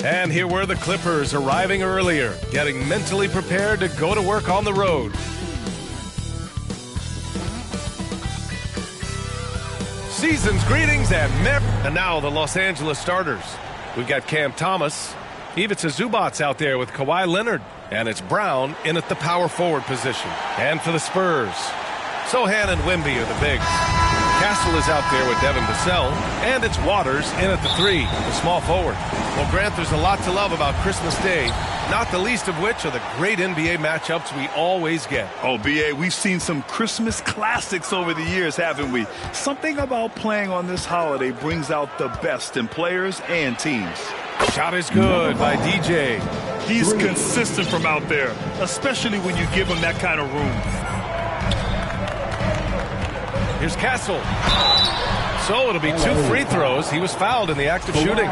And here were the Clippers arriving earlier, getting mentally prepared to go to work on the road. Season's greetings and now the Los Angeles starters. We've got Cam Thomas, Ivica Zubac out there with Kawhi Leonard, and it's Brown in at the power forward position. And for the Spurs, Sohan and Wemby are the bigs. Castle is out there with Devin Vassell, and it's Waters in at the 3, the small forward. Well, Grant, there's a lot to love about Christmas Day, not the least of which are the great NBA matchups we always get. Oh, B.A., we've seen some Christmas classics over the years, haven't we? Something about playing on this holiday brings out the best in players and teams. Shot is good by DJ. He's consistent from out there, especially when you give him that kind of room. Here's Castle. So it'll be 2 free throws. He was fouled in the act of shooting.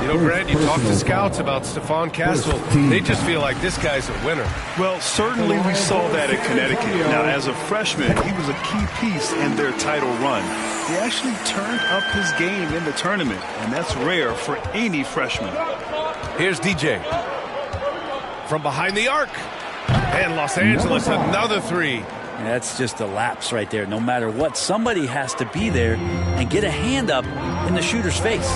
You know, Grant, you talk to scouts about Stephon Castle. They just feel like this guy's a winner. Well, certainly we saw that at Connecticut. Now, as a freshman, he was a key piece in their title run. He actually turned up his game in the tournament, and that's rare for any freshman. Here's DJ. From behind the arc. And Los Angeles, another 3. That's just a lapse right there. No matter what, somebody has to be there and get a hand up in the shooter's face.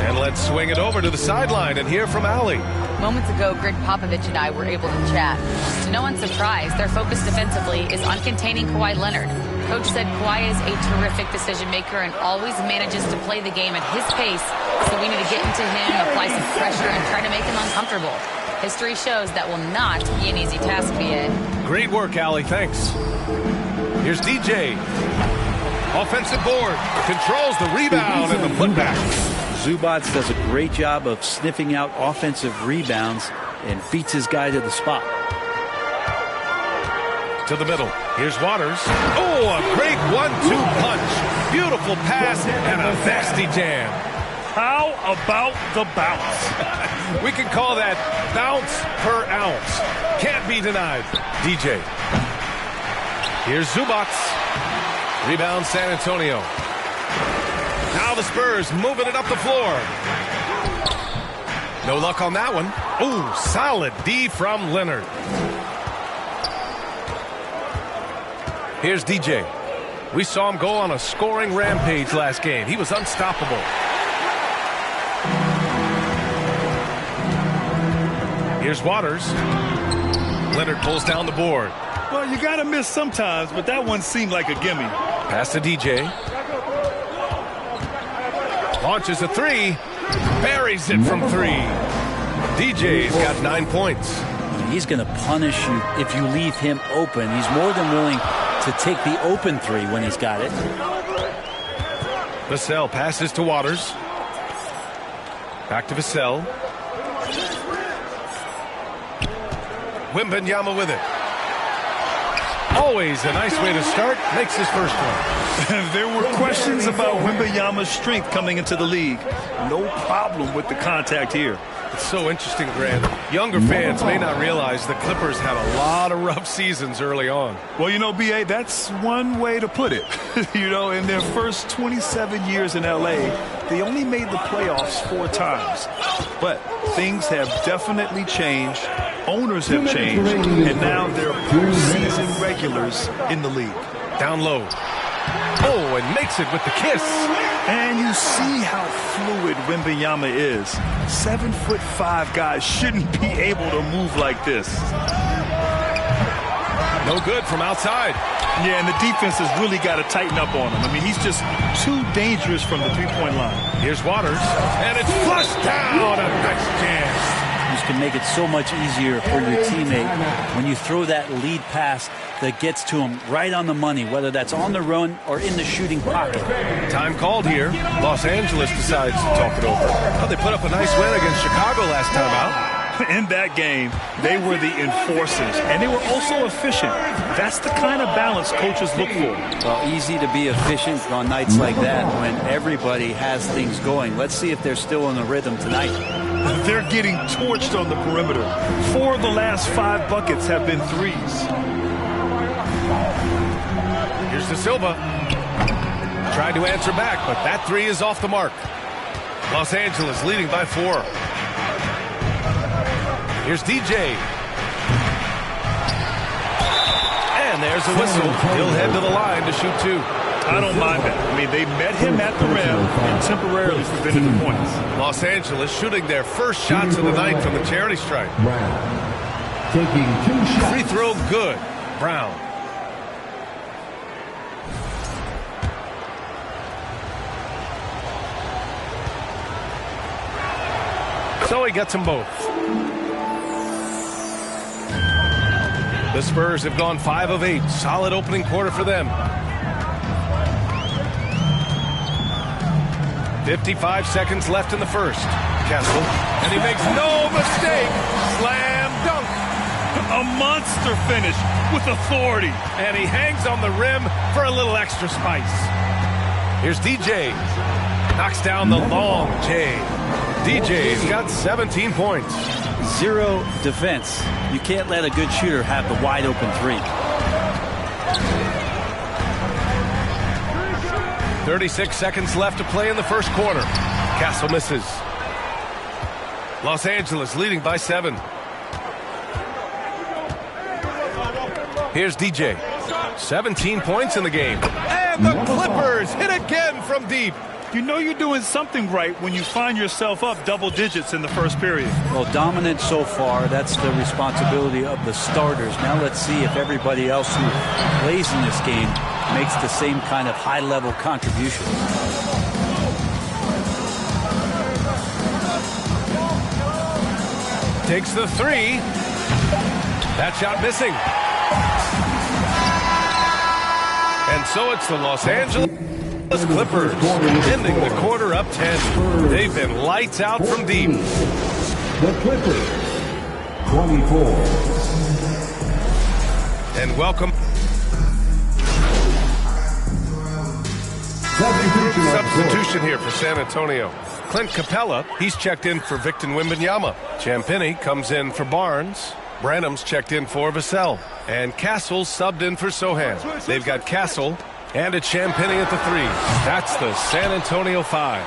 And let's swing it over to the sideline and hear from Allie. Moments ago, Greg Popovich and I were able to chat. To no one's surprise, their focus defensively is on containing Kawhi Leonard. Coach said Kawhi is a terrific decision maker and always manages to play the game at his pace, so we need to get into him, apply some pressure, and try to make him uncomfortable. History shows that will not be an easy task, B.A. Great work, Allie. Thanks. Here's DJ. Offensive board. Controls the rebound and the putback. Zubac does a great job of sniffing out offensive rebounds and beats his guy to the spot. To the middle. Here's Waters. Oh, a great 1-2 punch. Beautiful pass and a nasty jam. How about the bounce? We can call that bounce per ounce. Can't be denied. DJ. Here's Zubac. Rebound San Antonio. Now the Spurs moving it up the floor. No luck on that one. Ooh, solid D from Leonard. Here's DJ. We saw him go on a scoring rampage last game. He was unstoppable. Here's Waters. Leonard pulls down the board. Well, you got to miss sometimes, but that one seemed like a gimme. Pass to DJ. Launches a 3. Buries it from 3. DJ's got 9 points. He's going to punish you if you leave him open. He's more than willing to take the open 3 when he's got it. Vassell passes to Waters. Back to Vassell. Wembanyama with it. Always a nice way to start. Makes his first one. There were questions about Wembanyama's strength coming into the league. No problem with the contact here. It's so interesting, Grant. Younger fans may not realize the Clippers had a lot of rough seasons early on. Well, you know, B.A., that's one way to put it. You know, in their first 27 years in L.A., they only made the playoffs 4 times. But things have definitely changed. Owners have changed. And now they're postseason regulars in the league. Down low. Oh, and makes it with the kiss. And you see how fluid Wembanyama is. 7'5" guys shouldn't be able to move like this. No good from outside. Yeah, and the defense has really got to tighten up on him. I mean, he's just too dangerous from the three-point line. Here's Waters, and it's flushed down. A nice jam. You can make it so much easier for your teammate when you throw that lead pass that gets to him right on the money, whether that's on the run or in the shooting pocket. Time called here. Los Angeles decides to talk it over. Well, they put up a nice win against Chicago last time out. In that game, they were the enforcers, and they were also efficient. That's the kind of balance coaches look for. Well, easy to be efficient on nights like that when everybody has things going. Let's see if they're still in the rhythm tonight. They're getting torched on the perimeter. 4 of the last 5 buckets have been threes. Here's De Silva. Tried to answer back, but that 3 is off the mark. Los Angeles leading by 4. Here's DJ. And there's a whistle. He'll head to the line to shoot 2. I don't mind that. I mean, they met him at the rim and temporarily prevented the points. Los Angeles shooting their first shots of the night from the charity stripe. Brown taking 2 shots. Free throw good. Brown. So he gets them both. The Spurs have gone 5 of 8. Solid opening quarter for them. 55 seconds left in the first. Kessel, and he makes no mistake. Slam dunk. A monster finish with authority. And he hangs on the rim for a little extra spice. Here's DJ. Knocks down the long J. DJ's got 17 points. 0 defense. You can't let a good shooter have the wide open 3. 36 seconds left to play in the first quarter. Castle misses. Los Angeles leading by 7. Here's DJ. 17 points in the game. And the Clippers hit again from deep. You know you're doing something right when you find yourself up double digits in the first period. Well, dominant so far. That's the responsibility of the starters. Now let's see if everybody else who plays in this game makes the same kind of high-level contribution. Takes the 3. That shot missing. And so it's the Los Angeles Clippers ending the quarter up 10. They've been lights out from deep. The Clippers, 24. And welcome. Substitution here for San Antonio. Clint Capella, he's checked in for Victor Wembanyama. Champagnie comes in for Barnes. Branham's checked in for Vassell. And Castle's subbed in for Sohan. They've got Castle and a Champagnie at the 3. That's the San Antonio 5.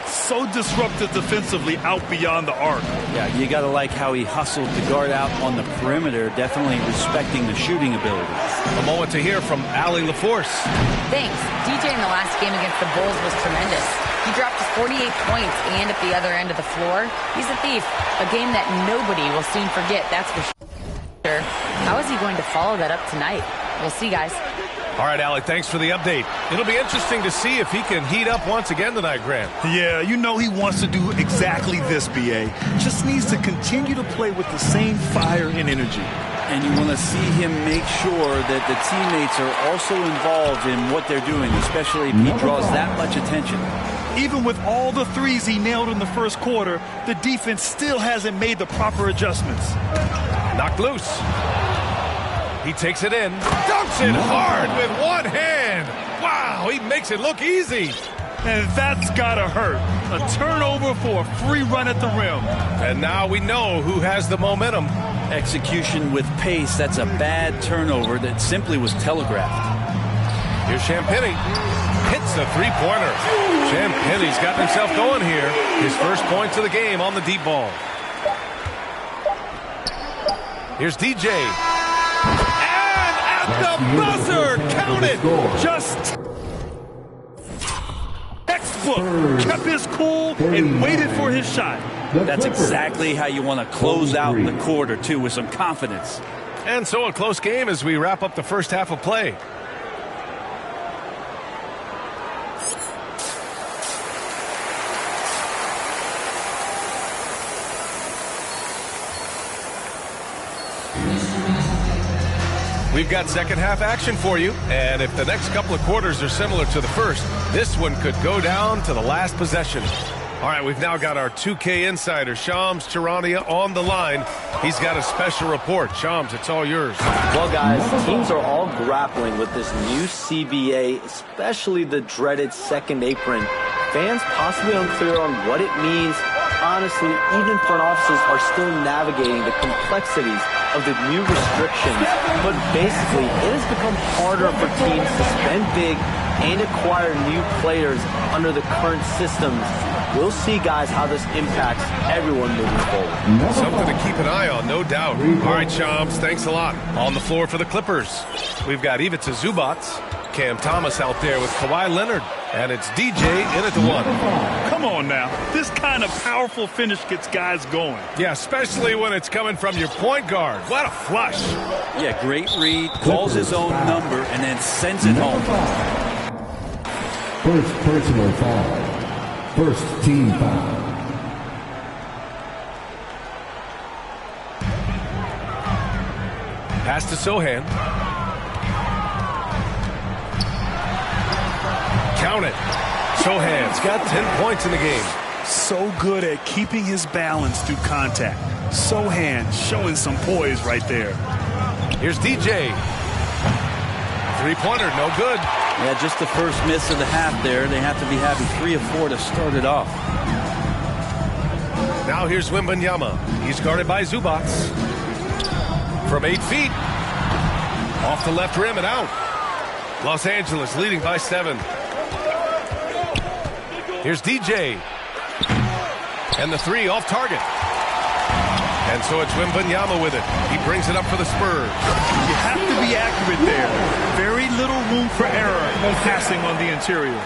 So disruptive defensively out beyond the arc. Yeah, you got to like how he hustled to guard out on the perimeter, definitely respecting the shooting ability. A moment to hear from Allie LaForce. Thanks. DJ in the last game against the Bulls was tremendous. He dropped 48 points, and at the other end of the floor, he's a thief. A game that nobody will soon forget, that's for sure. How is he going to follow that up tonight? We'll see, guys. All right, Allie, thanks for the update. It'll be interesting to see if he can heat up once again tonight, Grant. Yeah, you know he wants to do exactly this, B.A. Just needs to continue to play with the same fire and energy. And you want to see him make sure that the teammates are also involved in what they're doing, especially if he draws that much attention. Even with all the threes he nailed in the first quarter, the defense still hasn't made the proper adjustments. Knocked loose. He takes it in, dunks it hard with one hand. Wow, he makes it look easy. And that's gotta hurt. A turnover for a free run at the rim. And now we know who has the momentum. Execution with pace, that's a bad turnover that simply was telegraphed. Here's Champagnie. Hits the three-pointer. Champagnie's got himself going here. His first points of the game on the deep ball. Here's DJ. The buzzer counted. Just textbook. Kept his cool and waited for his shot. That's exactly how you want to close out the quarter, too, with some confidence. And so a close game as we wrap up the first half of play. We've got second half action for you, and if the next couple of quarters are similar to the first, this one could go down to the last possession. All right, we've now got our 2K insider, Shams Charania, on the line. He's got a special report. Shams, it's all yours. Well, guys, teams are all grappling with this new CBA, especially the dreaded second apron. Fans possibly unclear on what it means. Honestly, even front offices are still navigating the complexities of the new restrictions. But basically, it has become harder for teams to spend big and acquire new players under the current systems. We'll see, guys, how this impacts everyone moving forward. Something to keep an eye on, no doubt. All right, Shams, thanks a lot. On the floor for the Clippers, we've got Ivica Zubac, Cam Thomas out there with Kawhi Leonard, and it's DJ in at the 1. Come on now. This kind of powerful finish gets guys going. Yeah, especially when it's coming from your point guard. What a flush. Yeah, great read, calls his own number, and then sends it home. First personal foul. First team foul. Pass to Sohan. Count it. Sohan's got 10 points in the game. So good at keeping his balance through contact. Sohan showing some poise right there. Here's DJ. Three-pointer, no good. Yeah, just the first miss of the half there. They have to be happy 3 of 4 to start it off. Now here's Wembanyama. He's guarded by Zubac. From 8 feet. Off the left rim and out. Los Angeles leading by 7. Here's DJ. And the 3 off target. And so it's Wembanyama with it. He brings it up for the Spurs. You have to be accurate there. Very little room for error passing on the interior.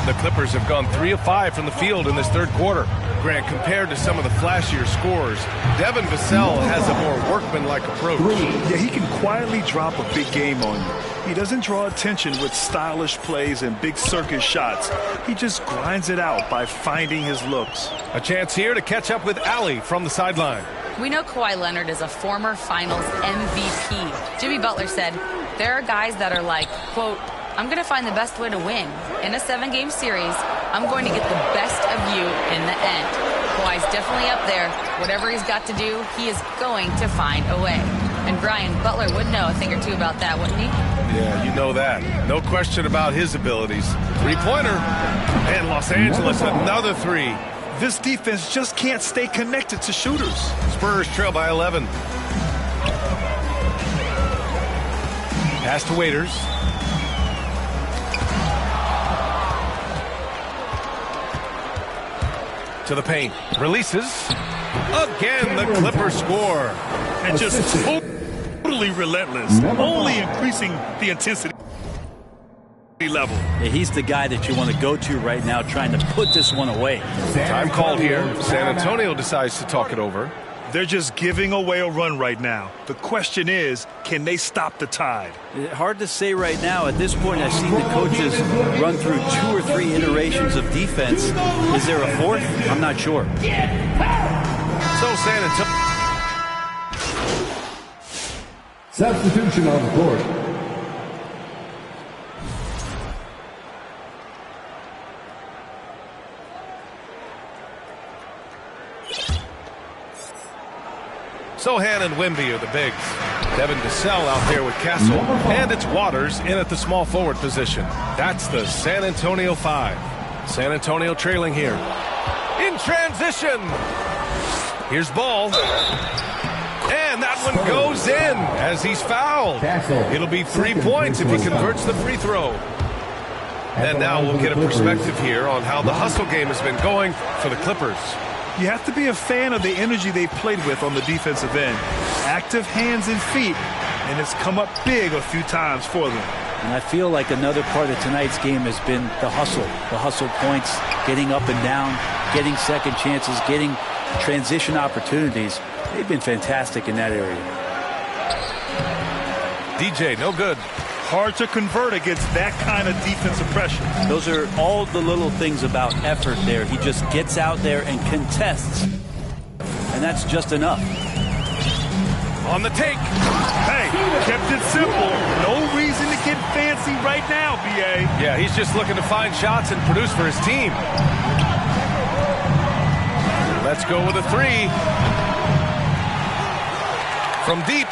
The Clippers have gone 3 of 5 from the field in this third quarter. Grant, compared to some of the flashier scores, Devin Vassell has a more workmanlike approach. Yeah, he can quietly drop a big game on you. He doesn't draw attention with stylish plays and big circus shots. He just grinds it out by finding his looks. A chance here to catch up with Ali from the sideline. We know Kawhi Leonard is a former Finals MVP. Jimmy Butler said, there are guys that are like, quote, I'm going to find the best way to win. In a 7-game series, I'm going to get the best of you in the end. Kawhi's definitely up there. Whatever he's got to do, he is going to find a way. And Brian, Butler would know a thing or two about that, wouldn't he? Yeah, you know that. No question about his abilities. Three-pointer. And Los Angeles, another 3. This defense just can't stay connected to shooters. Spurs trail by 11. Pass to Waiters. To the paint. Releases. Again, the Clippers score. And just totally relentless. Only increasing the intensity level. Yeah, he's the guy that you want to go to right now, trying to put this one away. Time called here. San Antonio decides to talk it over. They're just giving away a run right now. The question is, can they stop the tide? Hard to say right now. At this point, I've seen the coaches run through 2 or 3 iterations of defense. Is there a 4th? I'm not sure. So San Antonio. Substitution on the court. Sohan and Wemby are the bigs. Devin Vassell out there with Castle. And it's Waters in at the small forward position. That's the San Antonio 5. San Antonio trailing here. In transition. Here's Ball. And that one goes in as he's fouled. It'll be 3 points if he converts the free throw. And now we'll get a perspective here on how the hustle game has been going for the Clippers. You have to be a fan of the energy they've played with on the defensive end. Active hands and feet, and it's come up big a few times for them. And I feel like another part of tonight's game has been the hustle points, getting up and down, getting second chances, getting transition opportunities. They've been fantastic in that area. DJ, no good. Hard to convert against that kind of defensive pressure. Those are all the little things about effort there. He just gets out there and contests. And that's just enough. On the take. Hey, kept it simple. No reason to get fancy right now, B.A. Yeah, he's just looking to find shots and produce for his team. Let's go with a 3. From deep.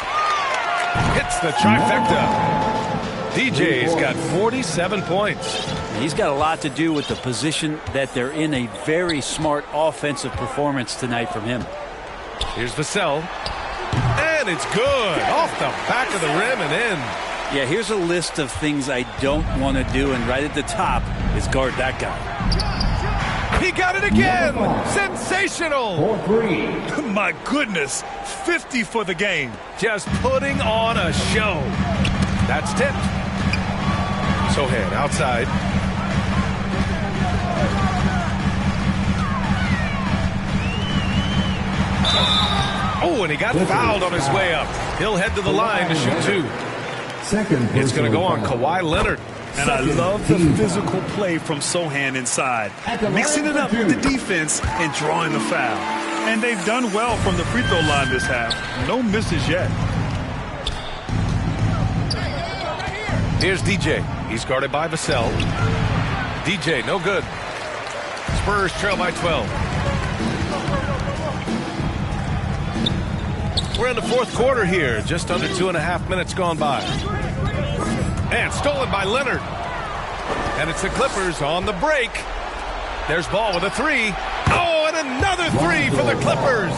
Hits the trifecta. DJ's got 47 points. He's got a lot to do with the position that they're in. A very smart offensive performance tonight from him. Here's Vassell. And it's good. Off the back of the rim and in. Yeah, here's a list of things I don't want to do, and right at the top is guard that guy. He got it again. Sensational. 4-3. My goodness, 50 for the game. Just putting on a show. That's tipped. Sochan outside. Oh, and he got fouled on his way up. He'll head to the line to shoot two. It's going to go on Kawhi Leonard. And I love the physical play from Sochan inside, mixing it up with the defense and drawing the foul. And they've done well from the free throw line this half. No misses yet. Here's DJ. He's guarded by Vassell. DJ, no good. Spurs trail by 12. We're in the fourth quarter here. Just under 2.5 minutes gone by. And stolen by Leonard. And it's the Clippers on the break. There's Ball with a three. Oh, and another three for the Clippers.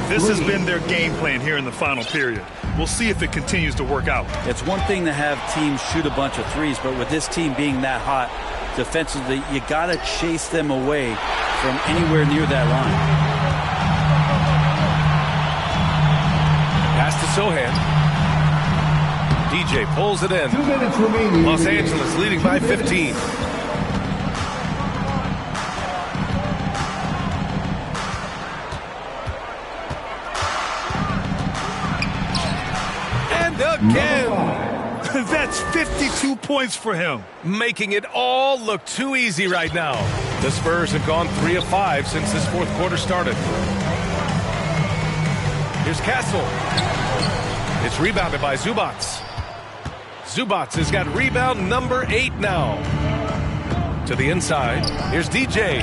This has been their game plan here in the final period. We'll see if it continues to work out. It's one thing to have teams shoot a bunch of threes, but with this team being that hot defensively, you got to chase them away from anywhere near that line. Pass to Sochan. DJ pulls it in. 2 minutes remaining. Los Angeles leading by 15. And again. That's 52 points for him. Making it all look too easy right now. The Spurs have gone 3 of 5 since this fourth quarter started. Here's Castle. It's rebounded by Zubac. Zubac has got rebound number 8 now. To the inside. Here's DJ.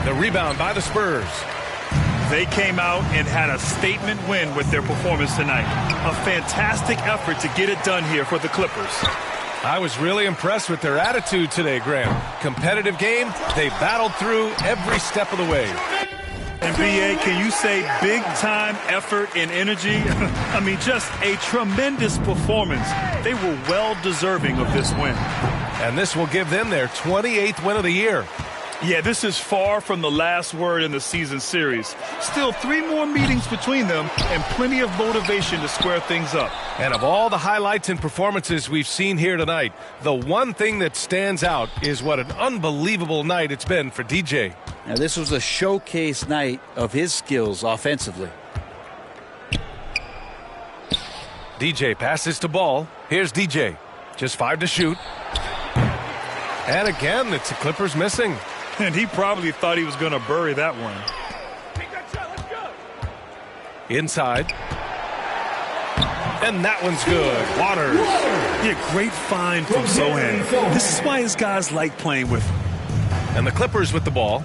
The rebound by the Spurs. They came out and had a statement win with their performance tonight. A fantastic effort to get it done here for the Clippers. I was really impressed with their attitude today, Graham. Competitive game. They battled through every step of the way. And B.A., can you say big-time effort and energy? I mean, just a tremendous performance. They were well-deserving of this win. And this will give them their 28th win of the year. Yeah, this is far from the last word in the season series. Still 3 more meetings between them and plenty of motivation to square things up. And of all the highlights and performances we've seen here tonight, the one thing that stands out is what an unbelievable night it's been for DJ. Now, this was a showcase night of his skills offensively. DJ passes to Ball. Here's DJ. Just 5 to shoot. And again, it's the Clippers missing. And he probably thought he was going to bury that one. Inside. And that one's good. Waters. Yeah, great find from Sochan. This is why his guys like playing with him. And the Clippers with the ball.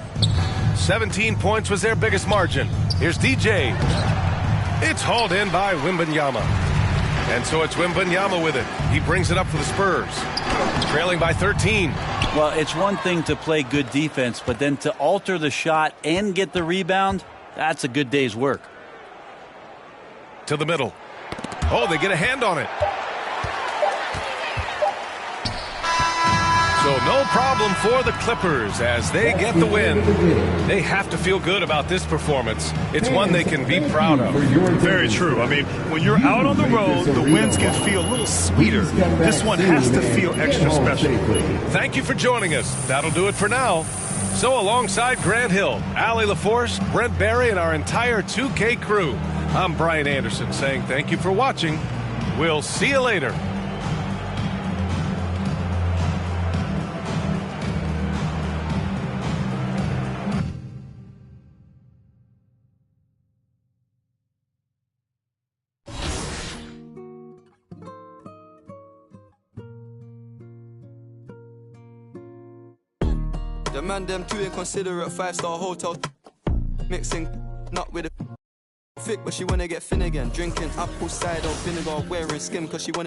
17 points was their biggest margin. Here's DJ. It's hauled in by Wembanyama. And so it's Wembanyama with it. He brings it up for the Spurs. Trailing by 13. Well, it's one thing to play good defense, but then to alter the shot and get the rebound, that's a good day's work. To the middle. Oh, they get a hand on it. So no problem for the Clippers as they get the win. They have to feel good about this performance. It's one they can be proud of. Very true. I mean, when you're out on the road, the wins can feel a little sweeter. This one has to feel extra special. Thank you for joining us. That'll do it for now. So alongside Grant Hill, Allie LaForce, Brent Barry, and our entire 2K crew, I'm Brian Anderson saying thank you for watching. We'll see you later. The man them too inconsiderate, 5-star hotel mixing not with a thick, but she wanna get thin again. Drinking apple cider vinegar, wearing skim cause she wanna